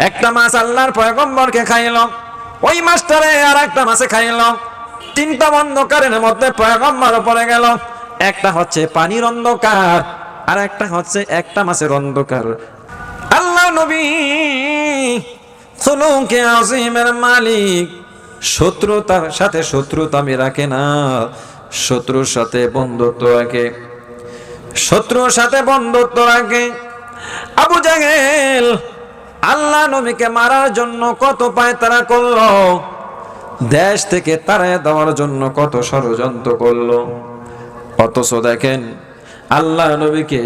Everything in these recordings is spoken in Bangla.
একটা মাছ আল্লাহর পয়গম্বরকে খাইল, ওই মাছটারে আর একটা মাছে খাইল। তিনটা অন্ধকারের মধ্যে পয়গম্বর পড়ে গেল। একটা হচ্ছে পানির অন্ধকার, আর একটা হচ্ছে একটা মাছের অন্ধকার। আল্লাহ নবী খুলুকে আজিমের মালিক, শত্রুতার সাথে শত্রুতা আমি রাখে না, শত্রুর সাথে বন্ধুত্ব রাখে, শত্রুর সাথে বন্ধুত্ব রাখে। আবু জাহেল আল্লাহ নবীকে মারার জন্য কত পায়তারা করলো, দেশ থেকে তাড়ায় দেওয়ার জন্য কত ষড়যন্ত্র করলো, অথচ দেখেন আল্লাহ নবীকে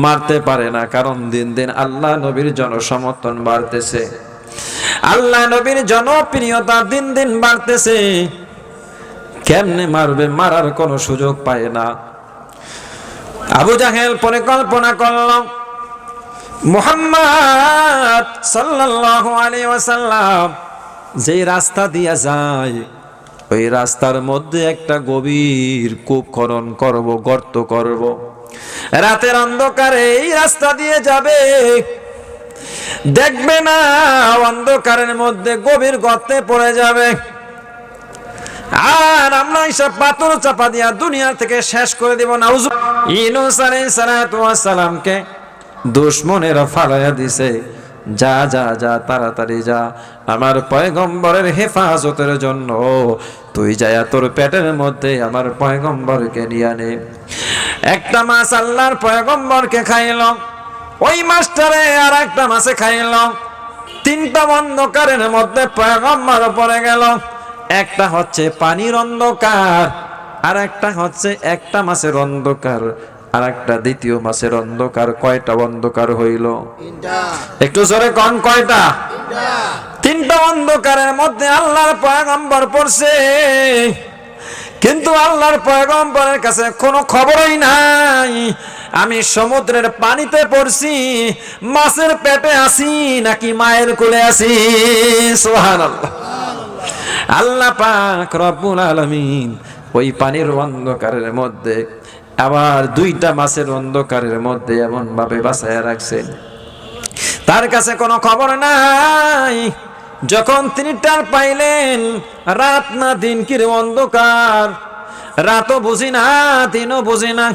মারতে পারে না, কারণ দিন দিন আল্লাহ নবীর জনসমর্থন বাড়তেছে, আল্লাহ নবীর জনপ্রিয়তা দিন দিন বাড়তেছে। কেমনে মারবে, মারার কোনো সুযোগ পায় না। আবু জাহেল পরিকল্পনা করল, মুহাম্মদ সাল্লাল্লাহু আলাইহি ওয়াসাল্লাম যে রাস্তা দিয়ে যায়, ওই রাস্তার মধ্যে একটা গভীর কূপ খনন করব, গর্ত করব, রাতের অন্ধকারে এই রাস্তা দিয়ে যাবে, দেখবে না অন্ধকারের মধ্যে গভীর গর্তে পড়ে যাবে, আর আমরা এইসব পাথর চাপা দিয়া দুনিয়া থেকে শেষ করে দেব। নাউযু ইউনূস আলাইহিস সালাতু ওয়াস সালামকে দুশমনেরা ফালাইয়া দিছে, যা যা যা তাড়াতাড়ি যা, আমার পয়গম্বরের হেফাজতের জন্য তুই যায়া তোর পেটের মধ্যে আমার পয়গম্বরকে নিয়ে আনে। একটা মাছ আল্লাহর পয়গম্বরকে খাইল, ওই মাছটারে আর একটা মাছে খাইল। তিনটা অন্ধকারের মধ্যে পয়গম্বর পড়ে গেল। একটা হচ্ছে পানির অন্ধকার, আর একটা হচ্ছে একটা মাছের অন্ধকার, আর একটা দ্বিতীয় মাছের অন্ধকার। কয়টা অন্ধকার হইল? একটু জোরে কোন কয়টা? তিনটা অন্ধকারের মধ্যে আল্লাহর পয়গম্বর পড়ছে, কিন্তু আল্লাহর পয়গম্বরের কাছে কোনো খবরই নাই আমি সমুদ্রের পানিতে পড়ছি, মাছের পেটে আছি নাকি মায়ের কোলে আছি। সুবহানাল্লাহ। আল্লাহ পাক রব্বুল আলামিন ওই পানির অন্ধকারের মধ্যে আবার দুইটা মাছের অন্ধকারের মধ্যে এমন ভাবে বাঁচায়া রাখছেন, তার কাছে কোনো খবর নাই। যখন তিনি টের পাইলেন রাত না দিন, কি অন্ধকার, রাতও বুঝি না দিনও বুঝি না,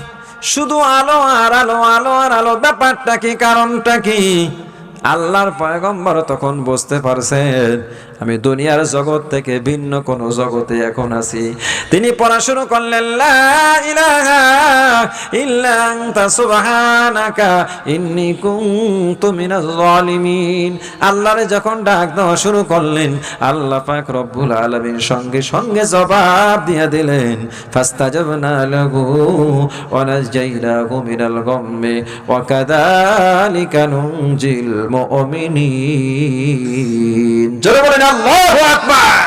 শুধু আলো আর আলো, আলো আর আলো। ব্যাপারটা কি, কারণটা কি? আল্লাহর পয়গম্বর তখন বুঝতে পারছেন আমি দুনিয়ার জগৎ থেকে ভিন্ন কোন জগতে এখন আছি। তিনি পড়া শুরু করলেন, লা ইলাহা ইল্লা আনতা সুবহানাকা ইন্নী কুনতু মিনাজ জালিমিন। আল্লাহরে যখন ডাক দেওয়া শুরু করলেন, আল্লাহ পাক রব্বুল আলামিন সঙ্গে সঙ্গে জবাব দিয়ে দিলেন, ফাস্তাজাবনা লাহু ওয়া নাজাইনাহু মিনাল গাম্মি ওয়া কাযালিকা নুনজিল মুমিনিন। জোরে বলেন আল্লাহু আকবার।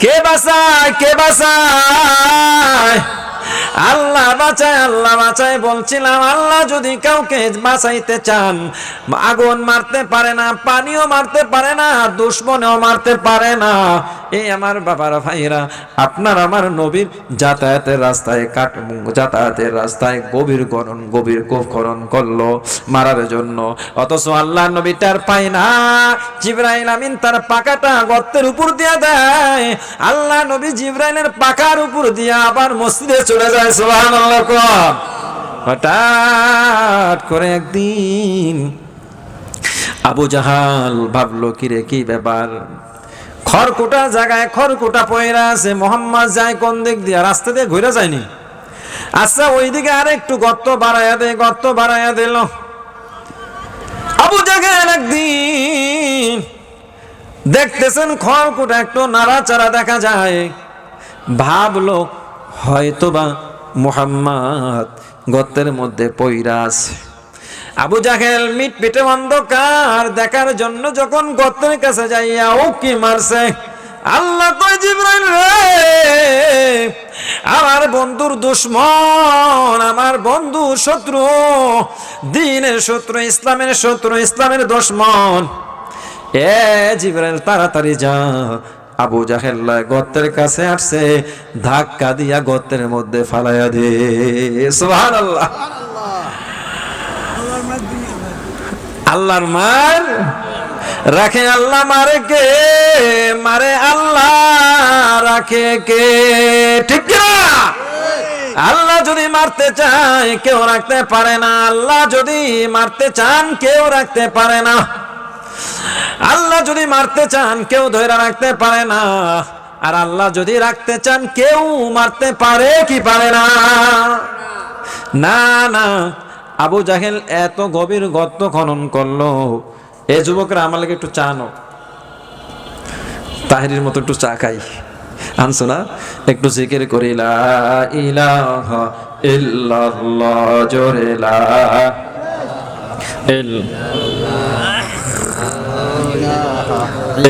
কে বাঁচায়, কে বাঁচায়? আল্লাহ বাঁচায়, আল্লাহ বাঁচায়। বলছিলাম আল্লাহ যদি কাউকে বাঁচাইতে চান, আগুন মারতে পারে না, পানিও মারতে পারে না, দুশমনেও মারতে পারে না। এই আমার বাবার ভাইরা, আপনার আমার নবীর যাতায়াতের রাস্তায় যাতায়াতের রাস্তায় গভীর খনন, গভীর কূপ খনন করলো মারার জন্য, অথচ আল্লাহ নবী তার পায় না। জিবরাইল আমিন তার পাকাটা গর্তের উপর দিয়ে দেয়, আল্লাহ নবী জিবরাইলের পাকার উপর দিয়ে আবার মসজিদে চলে যায়। সুবহানাল্লাহ। হঠাৎ করে একদিন আবু জাহাল ভাবলো, কিরে কি ব্যাপার, খড়কুটা জায়গায় খড়কুটা পয়রা আছে, মোহাম্মদ যায় কোন দিক দিয়ে? রাস্তা দিয়ে ঘুরে যায়নি। আচ্ছা ওইদিকে আর একটু গর্ত বাড়াইয়া দে, গর্ত বাড়াইয়া দিল। আবু জাহেল একদিন দেখতেছেন খড়কুটা একটু নাড়াচাড়া দেখা যায়, ভাবলো হয়তোবা মুহাম্মদ গর্তের মধ্যে পয়রা আছে। আবু জাহেল মিটমিটে অন্ধকার দেখার জন্য যখন গর্তের কাছে যাইয়া ও কি মারছে, আল্লাহ কয় জিবরাইল রে, আমার বন্ধুর দুশমন, আমার বন্ধু শত্রু, দ্বীনের শত্রু, ইসলামের শত্রু, ইসলামের দুশমন, এ জিবরাইল তাড়াতাড়ি যা, আবু জাহেল গর্তের কাছে আসছে, ধাক্কা দিয়া গর্তের মধ্যে ফালাইয়া দে। সুবহানাল্লাহ। আল্লাহর মার রাখে আল্লাহ, মারে কে? মারে আল্লাহ, রাখে কে? ঠিক না? আল্লাহ যদি মারতে চায় কেউ রাখতে পারে না, আল্লাহ যদি মারতে চান কেউ রাখতে পারে না, আল্লাহ যদি মারতে চান কেউ ধরে রাখতে পারে না, আর আল্লাহ যদি রাখতে চান কেউ মারতে পারে কি পারে না? না না, আবু জাহেল এত গভীর গর্ত খনন করলো। এই যুবকরা আমার লাগে একটু চা নো, তাহিরির মতো একটু চা খাই, আনছো না? একটু জিকির করি লা ইলাহা ইল্লাল্লাহ, জোরে লা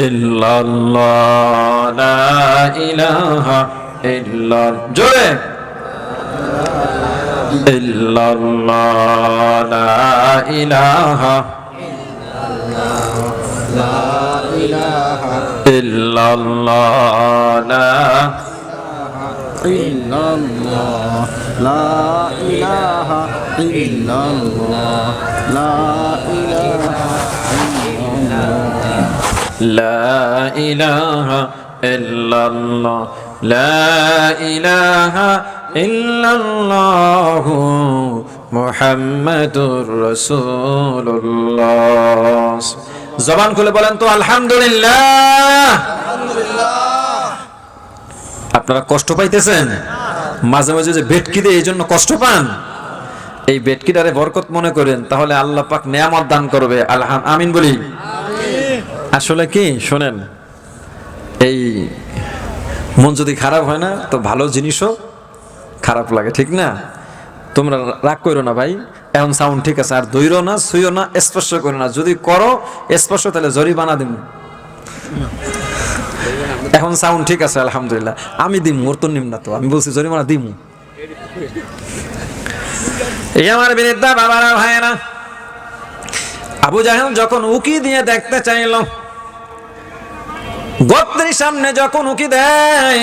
ইল্লাল্লাহ, লা ইলাহা ইল্লাল্লাহ, জোরে ইল্লাল্লাহ, লা ইলাহা ইল্লাল্লাহ, লা ইল্লাল্লাহ, লা ইলাহা ইল্লাল্লাহ, লা ইলাহা লা ইলাহা ইল্লাল্লাহ, লা ইলাহা ইল্লাল্লাহু মুহাম্মাদুর রাসূলুল্লাহ। জবান খুলে বলেন তো আলহামদুলিল্লাহ। আপনারা কষ্ট পাইতেছেন মাঝে মাঝে, যে বেটকি দেয় এই জন্য কষ্ট পান, এই বেটকিটারে বরকত মনে করেন, তাহলে আল্লাহ পাক নেয়ামত দান করবে। আমিন বলি। আসলে কি শোনেন, এই মন যদি খারাপ হয় না তো ভালো জিনিসও খারাপ লাগে, ঠিক না? তোমরা রাগ করো না ভাই, এখন সাউন্ড ঠিক আছে, আর দইরো না, ছুঁয়ো না, স্পর্শ করো না, যদি করো স্পর্শ তাহলে জরিমানা দিম। এখন সাউন্ড ঠিক আছে আলহামদুলিল্লাহ, আমি দিম, ওর তো নিম না, তো আমি বলছি জরিমানা দিম। এই আমার বিরুদ্ধে বাবারা ভাইয়েরা, আবু জাহেল যখন উকি দিয়ে দেখতে চাইল, গর্তের সামনে যখন উকি দেয়,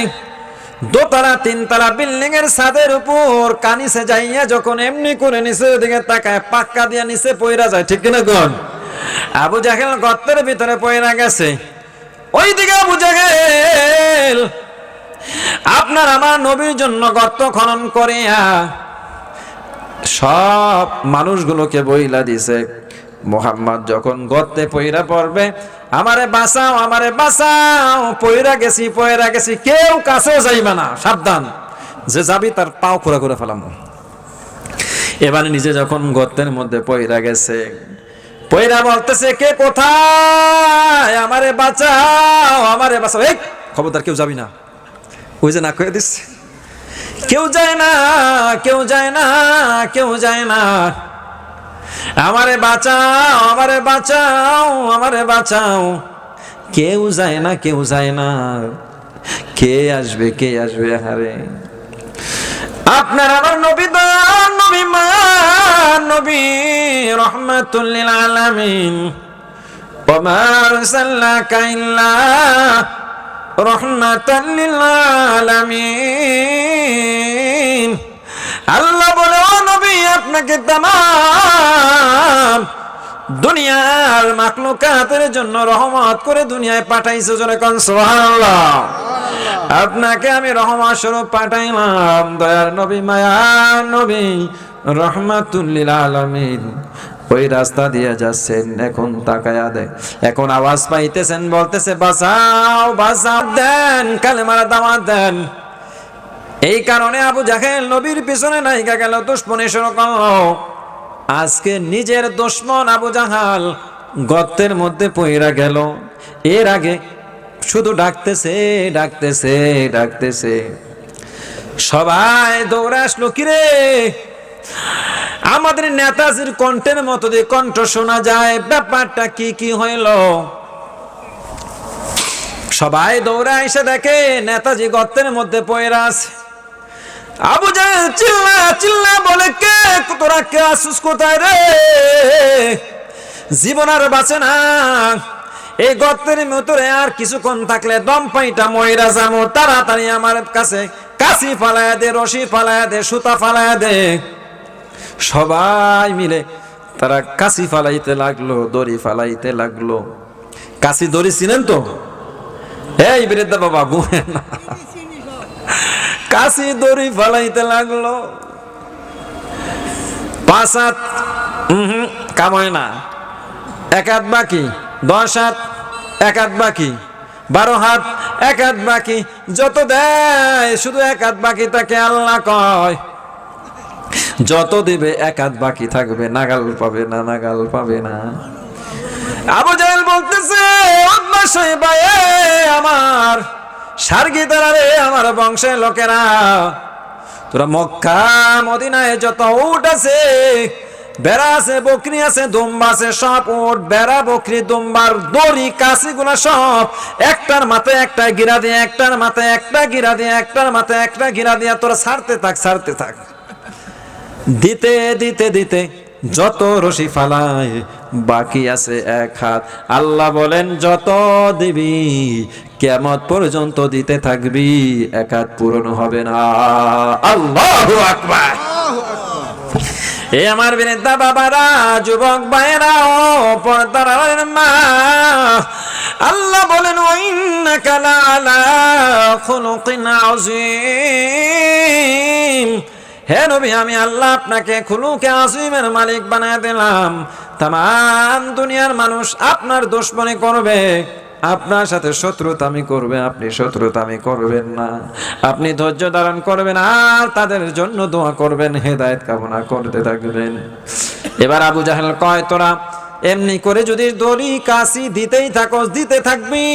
দোতলা তিনতলা বিল্ডিং এর ছাদের উপর কানিসে যাইয়া যখন এমনি করে নিচে দিকে তাকায়, পাক্কা দিয়া নিচে পয়রা যায়, ঠিক কিনা গন? আবু জাহেল গর্তের ভিতরে পয়রা গেছে। ওইদিকে আবু জাহেল আপনার আমার নবীর জন্য গর্ত খনন করিয়া সব মানুষগুলোকে বইলা দিছে, মুহাম্মদ যখন গর্তে পয়রা পড়বে, আমারে বাঁচাও, আমারে বাঁচাও, পয়রা গেছি, কেউ কাছেও যাইবা না, সাবধান, যে যাবি তার পাও খোরা করে ফেলাম। এবারে নিজে যখন গর্তের মধ্যে পয়রা গেছে, পয়রা বলতেছে, কে কোথায়? আমারে বাঁচাও, আমারে বাঁচাও। এই খবরদার, কেউ যাবি না। ওই যে না কয়ে দিচ্ছে, কেউ যায় না, কেউ যায় না, কেউ যায় না, আমারে বাঁচাও, আমারে বাঁচাও, আমারে বাঁচাও। কেউ যায় না, কেউ যায় না, কে আসবে, কে আসবে? হারে আপনার আমার নবী, দয়ার নবী, মায়ার নবী, রাহমাতুল লিল আলামিন, ওয়া মা আরসালনাকা ইল্লা রাহমাতাল লিল আলামিন। আল্লাহ বলে, ও নবী, আপনাকে তামাম দুনিয়ার মাখলুকাতের জন্য রহমত করে দুনিয়ায় পাঠাইছে, জোরে কোন সুবহানাল্লাহ। আপনাকে আমি রহমত স্বরূপ পাঠাইলাম, দয়ার নবী, মায়ার নবী, রাহমাতুল লিল আলামিন। ওই রাস্তা দিয়ে যাচ্ছেন, এখন তাকায়া দেখ, এখন আওয়াজ পাইতেছেন, বলতেছে, বাঁচাও, বাঁচাও, দেন, কালেমার দাওয়াত দেন। এই কারণে আবু জাহেল নবীর পিছনে নাইকা গেল, দুশমনি শুরু করলো। আজকে নিজের দুশমন আবু জাহাল গর্তের মধ্যে পইরা গেল। এর আগে শুধু ডাকতেছে, ডাকতেছে, ডাকতেছে, সবাই দৌড়ে আসলো। কিরে, আমাদের নেতাজির কণ্ঠের মতো যে কণ্ঠ শোনা যায়, ব্যাপারটা কি কি হইল? সবাই দৌড়ে এসে দেখে নেতাজি গর্তের মধ্যে পয়রা আছে। আবু জাহেল চিল্লা চিল্লা বলে, কে তোরা, কে আসুস, কোথায় রে? জীবন আর বাঁচে না, এই গর্তের ভিতরে আর কিছুক্ষণ থাকলে দম পাইটা ময়রা যাবো, তাড়াতাড়ি আমার কাছে কাশি ফালায়া দে, রশি ফালায়া দে, সুতা ফালায়া দে। সবাই মিলে তারা কাশি ফালাইতে লাগলো, দড়ি ফালাইতে লাগলো। কাশি দড়ি চিনেন তো? এই বৃদ্ধা বাবা ঘুমেন না। কাশি দড়ি ফালাইতে লাগলো। 5 হাত কামায় না, 1 হাত বাকি, 10 হাত 1 হাত বাকি, 12 হাত 1 হাত বাকি, যত দেয় শুধু 1 হাত বাকি তাকে আল্লাহ কয়। যত দিবে 1 হাত বাকি থাকবে, নাগাল পাবে না, নাগাল পাবে না। আবু জাহেল বলতেছে, আমার সার্গিতারা রে, আমার বংশের লোকেরা, তোরা মক্কা মদিনায় যত উট আছে, বেড়া আছে, বকরি আছে, দুম্বা আছে, সব উট, বেড়া, বকরি, দুম্বার দড়ি কাশি গুলা সব একটার মাথায় একটা গিরা দিয়ে, একটার মাথায় একটা গিরা দিয়ে, একটার মাথায় একটা গিরা দিয়ে তোরা ছাড়তে থাক, ছাড়তে থাক। দিতে দিতে দিতে যত রশি ফালায় বাকি আছে 1 হাত। আল্লাহ বলেন, যত দিবি কিয়ামত পর্যন্ত দিতে থাকবি, 1 হাত পূরণ হবে না। আল্লাহু আকবার। এ আমার বিনেতা বাবারা, যুবক ভাইরা, ও পর্দার মা, আল্লাহ বলেন, ওয়াইন্নাকা লাআলা খুলুকিন আযীম। হে নবী, আমি আল্লাহ আপনাকে খুলুকে আযীমের মালিক বানায় দিলাম। তাম দুনিয়ার মানুষ আপনার দুশমনি করবে, আপনার সাথে শত্রুতামি করবে, আপনি শত্রুতামি করবেন না, আপনি ধৈর্য ধারণ করবেন আর তাদের জন্য দোয়া করবেন, হেদায়েত কামনা করতে থাকবেন। এবার আবু জাহেল কয়, তোরা এমনি করে যদি দড়ি কাশি দিতেই থাকস, দিতে থাকবি,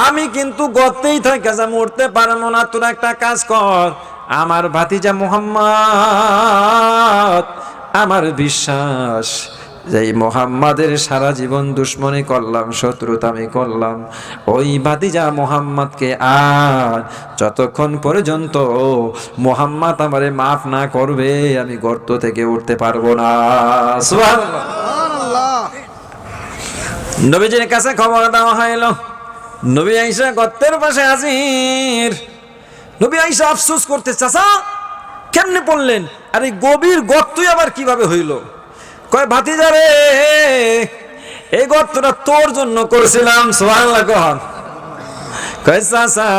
আমি কিন্তু গর্তেই থাকা যা মরতে পারবো না। তোরা একটা কাজ কর, আমার ভাতিজা মুহাম্মদ, আমার বিশ্বাস যে মুহাম্মাদের সারা জীবন দুশ্মনী করলাম, শত্রুতামি করলাম, ওই ভাতিজা মুহাম্মদকে আর যতক্ষণ পর্যন্ত মুহাম্মদ আমারে মাফ না করবে, আমি গর্ত থেকে উঠতে পারবো না। সুবহানাল্লাহ। নবীজির কাছে খবর দেওয়া হইল। নবী আইসা গর্তের পাশে হাজির। নবী আইসা আফসোস করতে, চাচা কেমনে পড়লেন? আর এই গভীর গর্তই আবার কিভাবে হইল? কয়, ভাতিজা রে, এই গর্তটা তোর জন্য করেছিলাম। সুবহানাল্লাহ কন। কয়, চাচা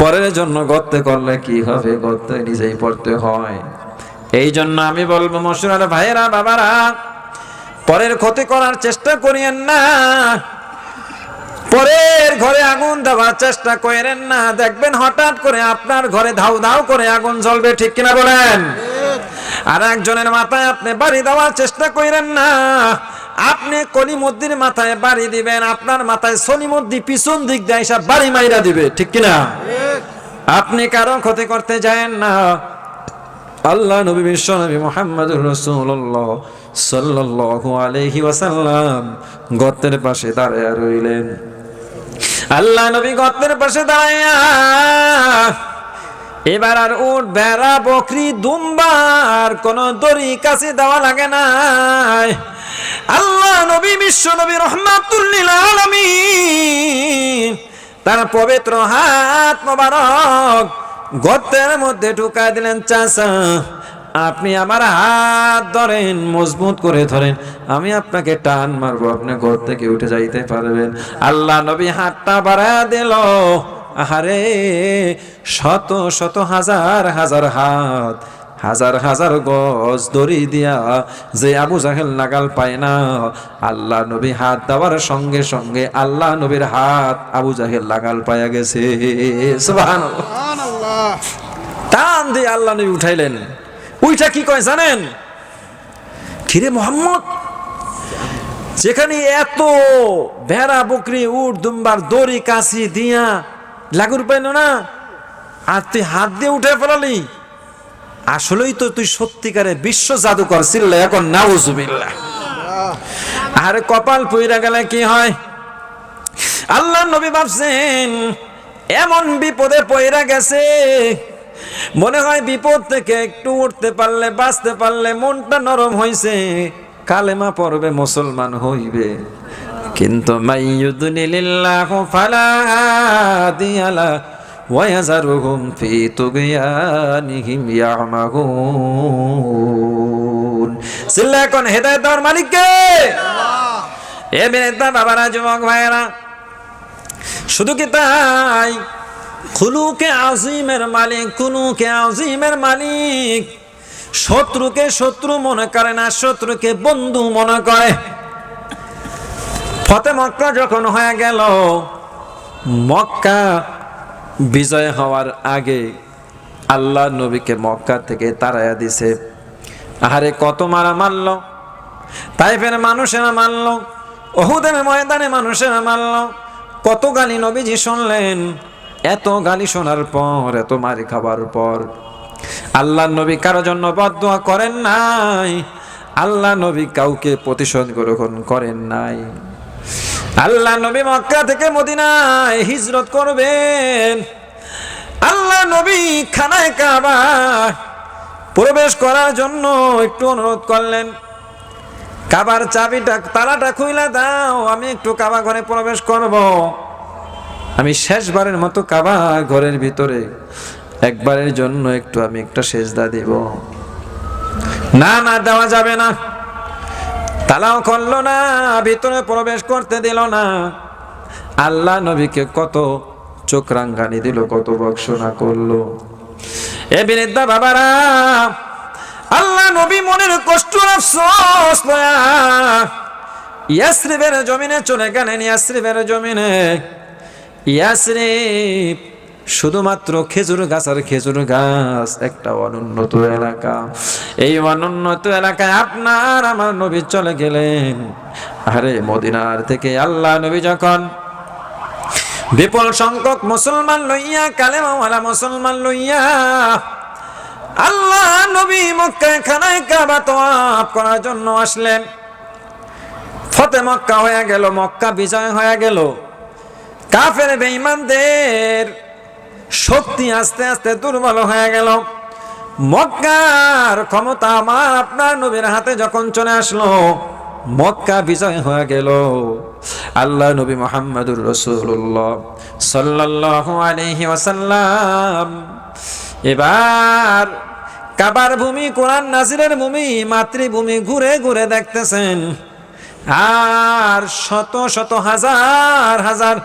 পরের জন্য গর্তে করলে কি হবে? গর্তে নিজেই পড়তে হয়। এই জন্য আমি বলবো, মশরার ভাইয়েরা, বাবারা, পরের ক্ষতি করার চেষ্টা করিয়েন না, পরের ঘরে আগুন দেওয়ার চেষ্টা করেন না। দেখবেন হঠাৎ করে আপনার ঘরে ধাউ ধাউ করে আগুন জ্বলবে, ঠিক কিনা বলেন? আর একজনের মাথায় আপনি বাড়ি দেওয়ার চেষ্টা করেন না। আপনি কলিমদ্দির মাথায় বাড়ি দিবেন, আপনার মাথায় সলিমদ্দি পিছন দিক দিয়ে এসে বাড়ি মাইরা দিবে, ঠিক কিনা? আপনি কারো ক্ষতি করতে যায়েন না। আল্লাহ নবী, বিশ্ব নবী মুহাম্মদুর রাসূলুল্লাহ সাল্লাল্লাহু আলাইহি ওয়াসাল্লাম গর্তের পাশে দাঁড়ায়া রইলেন। আল্লাহ নবী গর্তের পাশে দাঁড়ায়া এবার আর উট, ভেড়া, বকরি, দুম্বার কোন দড়ি কাছে দেওয়া লাগে না। আল্লাহ নবী, বিশ্ব নবী রাহমাতুল লিল আলামিন তার পবিত্র হাত মোবারক গর্তের মধ্যে ঢুকায় দিলেন। চাচা, আপনি আমার হাত ধরেন, মজবুত করে ধরেন, আমি আপনাকে টান মারবো, আপনি ঘর থেকে উঠে যাইতে পারবেন। আল্লাহ নবী হাতটা বাড়ায় দিল। আহারে, শত শত হাজার হাজার হাত, হাজার হাজার গজ দড়ি দিয়া যে আবু জাহেল নাগাল পায় না, আল্লাহ নবী হাত দেওয়ার সঙ্গে সঙ্গে আল্লাহ নবীর হাত আবু জাহেল নাগাল পায়া গেছে। সুবহানাল্লাহ। টান দিয়ে আল্লাহ নবী উঠাইলেন। উইটা কি কয় জানেন? কিরে মুহাম্মদ, যেখানে এত ভেড়া, বকরি, উট, দুম্বার দড়ি কাশি দিয়া লাগুর পাইল না, আর তুই হাত দিয়ে উঠে ফেলালি? আসলেই তো তুই সত্যিকারে বিশ্ব জাদুকর। ছিল্লা এখন নাউজুবিল্লাহ। আরে কপাল পুইরা গেলে কি হয়? আল্লাহ নবী ভাবছেন এমন বিপদে পইরা গেছে, মনে হয় বিপদ থেকে একটু উঠতে পারলে, বাঁচতে পারলে, মনটা নরম হইছে, কালেমা পড়বে, মুসলমান হইবে। কিন্তু মাইয়ুদলিল্লাহু ফালা হাদিয়া লাহু ওয়া ইয়াযরুহুম ফি তুগয়ানিহিম ইয়ামাহুন। চিল্লা এখন হেদায়েত দেওয়ার মালিক কে? এ বেরেদা বাবারা, যুবক ভাইয়েরা, শুধু কি তাই, খুলুকে আজিমের মালিক, খুলুকে আজিমের মালিক। শত্রুকে শত্রু মনে করে না, শত্রুকে বন্ধু মনে করে। ফতে মক্কা যখন হয়ে গেল, মক্কা বিজয় হওয়ার আগে আল্লাহ নবীকে মক্কা থেকে তাড়াইয়া দিছে। আহারে কত মারা মারল, তাইফের মানুষেরা মারল, উহুদের ময়দানে মানুষেরা মারল, কত গালি নবীজি শুনলেন। এত গালি শোনার পর, এত মারি খাবার পর আল্লাহ নবী কারোর জন্য বদদুয়া করেন নাই, আল্লাহ নবী কাউকে প্রতিশোধ গ্রহণ করেন নাই। আল্লাহ নবী মক্কা থেকে মদিনায় হিজরত করবেন। আল্লাহ নবী খানায় কাবা প্রবেশ করার জন্য একটু অনুরোধ করলেন, কাবার চাবিটা তালাটা খুইলা দাও, আমি একটু কাবা ঘরে প্রবেশ করব, আমি শেষবারের মতো কাবা ঘরের ভিতরে একবারের জন্য একটু আমি একটা সেজদা দিব। না না, দেওয়া যাবে না। তালাও করলো না, ভিতরে প্রবেশ করতে দিল না। আল্লাহ নবীকে কত চোখ রাঙ্গানি দিল, কত বক্সনা করলো। এ বিনিদ্দা বাবারা, আল্লাহ নবী মনের কষ্ট আফসোস লয়া ইয়াসরিবের জমিনে চলে গেলেন। ইয়াসরিবের জমিনে, ইয়াসরিব শুধুমাত্র খেজুর গাছ আর খেজুর গাছ, একটা অনুন্নত এলাকা। এই অনুন্নত এলাকায় আপনার আমার নবী চলে গেলেন। আরে মদিনার থেকে আল্লাহ নবী যখন বিপুল সংখ্যক মুসলমান লইয়া, কালেমাওয়ালা মুসলমান লইয়া আল্লাহ নবী মক্কায় খানায় কাবা তওয়াফ করার জন্য আসলেন। ফতে মক্কা হয়ে গেল, মক্কা বিজয় হয়ে গেল। কাফের বেঈমানদের শক্তি আস্তে আস্তে দুর্বল হয়ে গেল। মক্কার ক্ষমতা আমার আপনার নবীর হাতে যখন চলে আসলো, মক্কা বিজয় হয়ে গেল। আল্লাহ নবী মুহাম্মদুর রাসূলুল্লাহ সাল্লাল্লাহু আলাইহি ওয়াসাল্লাম এবার কাবার ভূমি, কোরআন নাজিলের ভূমি, মাতৃভূমি ঘুরে ঘুরে দেখতেছেন। আর শত শত হাজার হাজার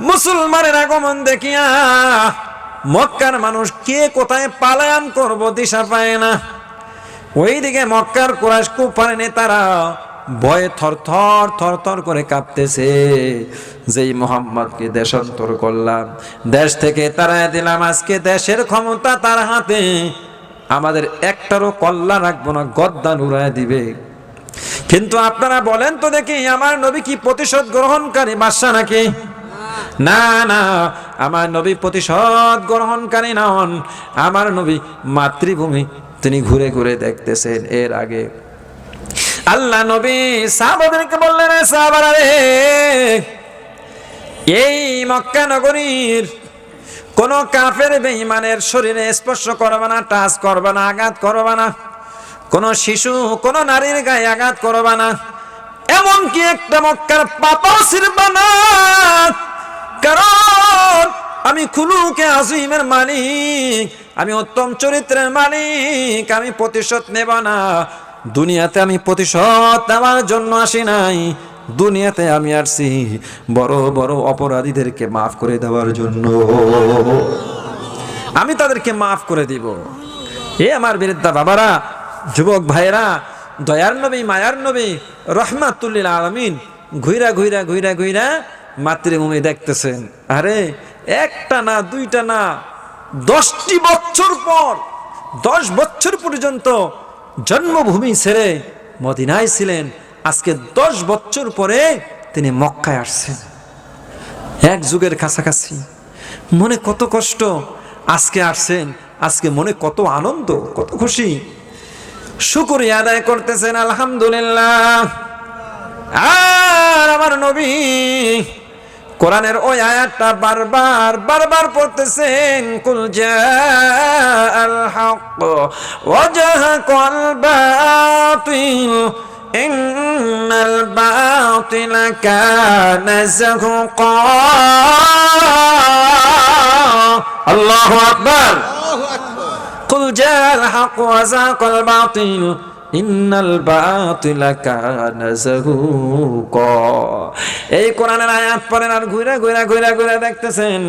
মুসলমানের আগমন দেখিয়া মক্কার মানুষ কে কোথায় পালায়ন করব দিশা পায় না। ওইদিকে মক্কার কুরাইশ কুফার নেতারা ভয়ে থরথর থরথর করে কাঁপতেছে। যেই মুহাম্মদকে দেশান্তর করলাম, দেশ থেকে তাড়ায় দিলাম, আজকে দেশের ক্ষমতা তার হাতে, আমাদের একটারও কল্লা রাখবো না, গদ্দান উড়ায় দিবে। কিন্তু আপনারা বলেন তো দেখি, আমার নবী কি প্রতিশোধ গ্রহণকারী বাদশা নাকি? না না, আমার নবী প্রতিশোধ গ্রহণকারী নন। আমার নবী মাতৃভূমি তিনি ঘুরে ঘুরে দেখতেছেন। এর আগে আল্লাহ নবী সাহাবাদেরকে বললেন, সাহাবারা রে, এই মক্কা নগরীর কোন কাফের বেঈমানের শরীরে স্পর্শ করবে না, টাচ করবে না, আঘাত করবে না। কোন শিশু, কোন নারীর গায়ে আঘাত করবে না। এমনকি একটা মক্কার পাতাও ছিঁড়বে না। কারণ আমি খুলুকে আজিমের মালিক, আমি উত্তম চরিত্রের মালিক, আমি প্রতিশোধ নেব না। দুনিয়াতে আমি প্রতিশোধ নেওয়ার জন্য আসি নাই, দুনিয়াতে আমি আসছি বড় বড় অপরাধীদেরকে মাফ করে দেওয়ার জন্য। আমি তাদেরকে মাফ করে দিব। এ আমার বিরুদ্ধা বাবারা, যুবক ভাইরা, দয়ার নবী, মায়ার নবী, রহমাতুল্লিল আলামিন ঘুইরা ঘুইরা ঘুইরা ঘুইরা মাতৃভূমি দেখতেছেন। আরে একটা না, দুইটা না, 10টি বছর পর, 10 বছর পর্যন্ত জন্মভূমি ছেড়ে মদিনায় ছিলেন। আজকে 10 বছর পরে তিনি মক্কায় আসছেন। এক যুগের কাছাকাছি। মনে কত কষ্ট, আজকে আসছেন, আজকে মনে কত আনন্দ, কত খুশি, শুকরিয়া আদায় করতেছেন, আলহামদুলিল্লাহ। আর আমার নবী কোরআনের ওই আয়াতটা বারবার বারবার পড়তেছেন, কুল জাআল হক ওয়া জাহাকাল বাতিল ইন্নাল বাতিলা কানা যাহুকা। আল্লাহু আকবার। কুল জাআল হক ওয়া জাহাকাল বাতিল ইন্নাল বাতিলা কানা যাহুকা। এই কোরআনের আয়াত পড়েন আর ঘুরে ঘুরে ঘুরে ঘুরে দেখতেছেন,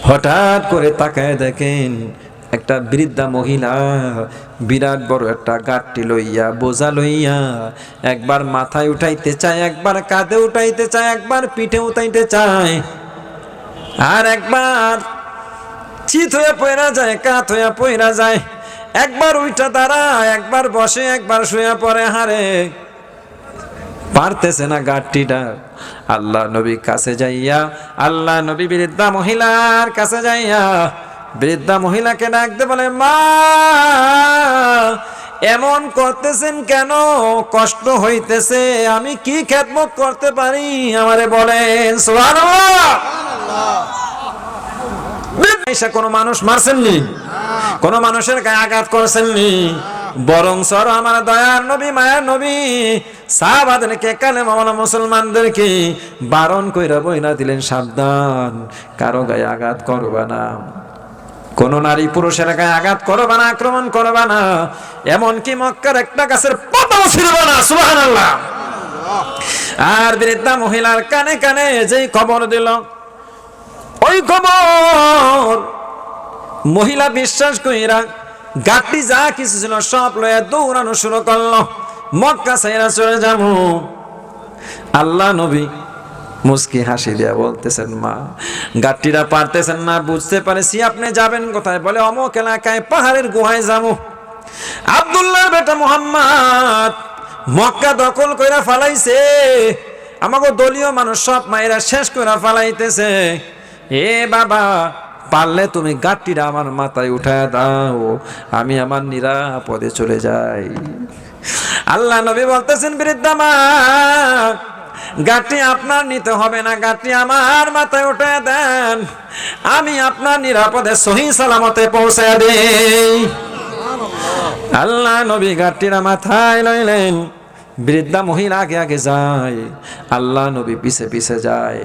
হঠাৎ করে তাকায় দেখেন একটা বৃদ্ধা মহিলা বিরাট বড় একটা গাঁটটি লইয়া, বোঝা লইয়া একবার মাথায় উঠাইতে চায়, একবার কাঁধে উঠাইতে চায়, একবার পিঠে উঠাইতে চায়, আর একবার চিত হয়ে পয়রা যায়, কাত হয়ে পয়রা যায়, একবার উইটা দাঁড়ায়, একবার বসে, একবার শুয়ে পড়ে, হারে পারতেছে না গাঁটটিটা। আল্লাহ নবী কাছে যাইয়া, আল্লাহ নবী বৃদ্ধা মহিলার কাছে যাইয়া বৃদ্ধা মহিলাকে ডাকতে বলে, মা এমন করতেছেন কেন? কষ্ট হইতেছে, আমি কি খেদমত করতে পারি আমারে বলেন। সুবহানাল্লাহ। কোন মানুষ মারছেননি, কোন মানুষের গায়ে আঘাত করছেননি, বরং সর আমার দয়ার নবী, মায়ার নবী সাহাবাদেরকে, কালেমা ওয়ালা মুসলমানদেরকে বারণ কইরা বইনা দিলেন, সাবধান, কারো গায়ে আঘাত করবা না, কোন নারী পুরুষের গায়ে আঘাত করবা না, আক্রমণ করবা না, এমনকি মক্কার একটা গাছের পাতাও ছিঁড়বা না। সুবহানাল্লাহ। আর বৃদ্ধা মহিলার কানে কানে যেই খবর দিল, ওই খবর মহিলা বিশ্বাস কইরা গাটি যা কিছু ছিল সব লয়ে দৌড়ানো শুরু করলো, মক্কা ছাইরা চলে যাবো। আল্লাহ নবী মুস্কি হাসি দিয়া বলতেছেন, মা গাটিরা পারতেছেন না, বুঝতে পারেছি আপনি যাবেন কোথায়, বলে অমুক এলাকায় পাহাড়ের গুহায় যাবো। আব্দুল্লাহর বেটা মুহাম্মদ মক্কা দখল কইরা ফালাইছে, আমাকে দলীয় মানুষ সব মায়েরা শেষ কইরা ফালাইতেছে। এ বাবা, পারলে তুমি গাঁটটিটা আমার মাথায় উঠায় দাও, আমি আমার নিরাপদে চলে যাই। আল্লাহ নবী বলতেছেন, বৃদ্ধা মা গাঁটটি আপনার নিতে হবে না, গাঁটটি আমার মাথায় উঠায় দেন, আমি আপনার নিরাপদে সহি সালামতে পৌঁছায় দেই। আল্লাহ নবী গাঁটটিরা মাথায় লইলেন, বৃদ্ধা মহিলা আগে আগে যায়, আল্লাহ নবী পিছে পিছে যায়।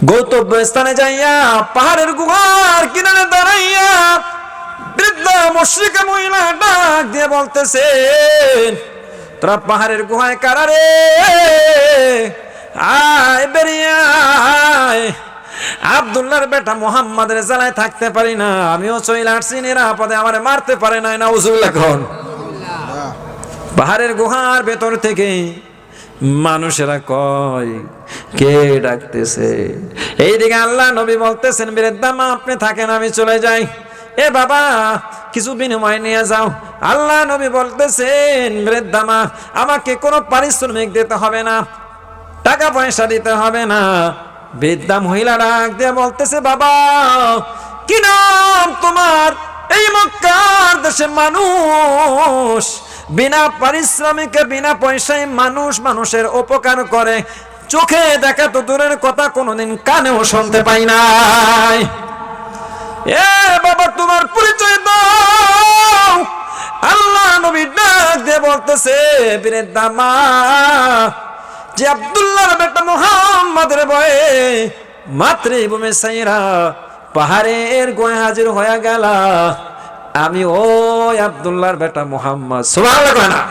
গন্তব্য স্থানে যাইয়া পাহাড়ের গুহার কিনারে দাঁড়াইয়া বৃদ্ধা মুশরিকা মহিলা ডাক দিয়ে বলতেছে, তোরা পাহাড়ের গুহায় কারা রে? আয় বেরিয়ে আয়, আব্দুল্লাহর বেটা মুহাম্মাদের জ্বালায় থাকতে পারি না, আমিও চলে আসছি নিরাপদে, আমারে মারতে পারে না। নাউজুবিল্লাহ। পাহাড়ের গুহার ভেতর থেকে মানুষেরা কয়, কে ডাকতেছে? এইদিকে আল্লাহ নবী বলতেছেন, বৃদ্ধা মা আপনি থাকেন, আমি চলে যাই। এ বাবা, কিছু বিনিময় নিয়ে যাও। আল্লাহ নবী বলতেছেন, বৃদ্ধা মা আমাকে কোনো পারিশ্রমিক দিতে হবে না, টাকা পয়সা দিতে হবে না। বৃদ্ধা মহিলা ডাক দিয়ে বলতেছে, বাবা কি নাম তোমার? এই মক্কার দেশে মানুষ বিনা পারিশ্রমিকে, বিনা পয়সায় মানুষ মানুষের উপকার করে, চোখে দেখা তো দূরের কথা, কোনোদিন কানেও শুনতে পাই নাই। এ বাবা তোমার পরিচয় দাও। আল্লাহ নবী ডাক দিয়ে বলতেছে, বৃদ্ধা মা যে আব্দুল্লাহর বেটা মুহাম্মাদের ভয়ে মাতৃভূমি ছাইরা পাহাড়ের গোয়ে হাজির হয়ে গেল, আমি ওই আব্দুল্লাহর বেটা মুহাম্মদ। সুবহানাল্লাহ।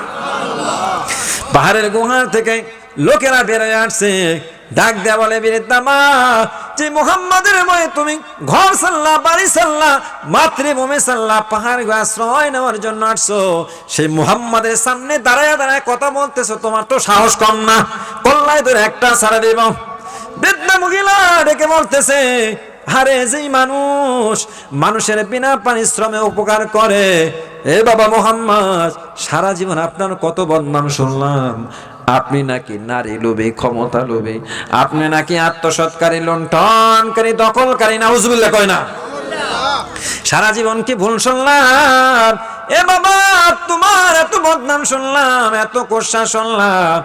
পাহাড়ের গুহা থেকে লোকেরা বেরিয়ে আসছে, ডাক দেয়া বলে, বৃদ্ধা মা যে মুহাম্মাদের ভয়ে তুমি ঘর সাল্লা, বাড়ি সাল্লা, মাতৃভূমি সাল্লা, পাহাড় আশ্রয় নেওয়ার জন্য আসছো, সেই মুহাম্মাদের সামনে দাঁড়ায় দাঁড়ায় কথা বলতেছো, তোমার তো সাহস কম না, কল্লায় ধরে একটা ছাড়া দেব। বৃদ্ধা মহিলা ডেকে বলতেছে, আরে যেই মানুষ মানুষের বিনা পারিশ্রমে উপকার করে, এ বাবা মুহাম্মদ সারা জীবন আপনার কত বদনাম শুনলাম, আপনি নাকি নারী লোভী, ক্ষমতা লোভী, আপনি নাকি আত্মসৎকারী, লুণ্ঠনকারী, দখলকারী। নাউজুবিল্লাহ কয় না? সারা জীবন কি ভুল শুনলাম? এ বাবা তোমার এত বদনাম শুনলাম, এত কোষা শুনলাম,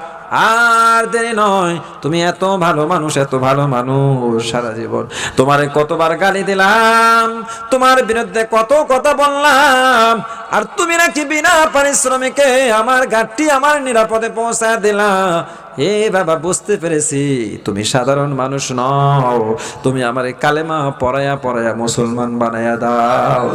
আর দেরি নয়, তুমি এত ভালো মানুষ, এত ভালো মানুষ, সারা জীবন তোমারে কতবার গালি দিলাম, তোমার বিরুদ্ধে কত কথা বললাম, আর তুমি নাকি বিনা পারিশ্রমিকে আমার গাড়ি আমার নিরাপদে পৌঁছায় দিলা। এ বাবা বুঝতে পেরেছি তুমি সাধারণ মানুষ নও, তুমি আমার কালেমা পড়ায়া পড়ায়া মুসলমান বানায়া দাও।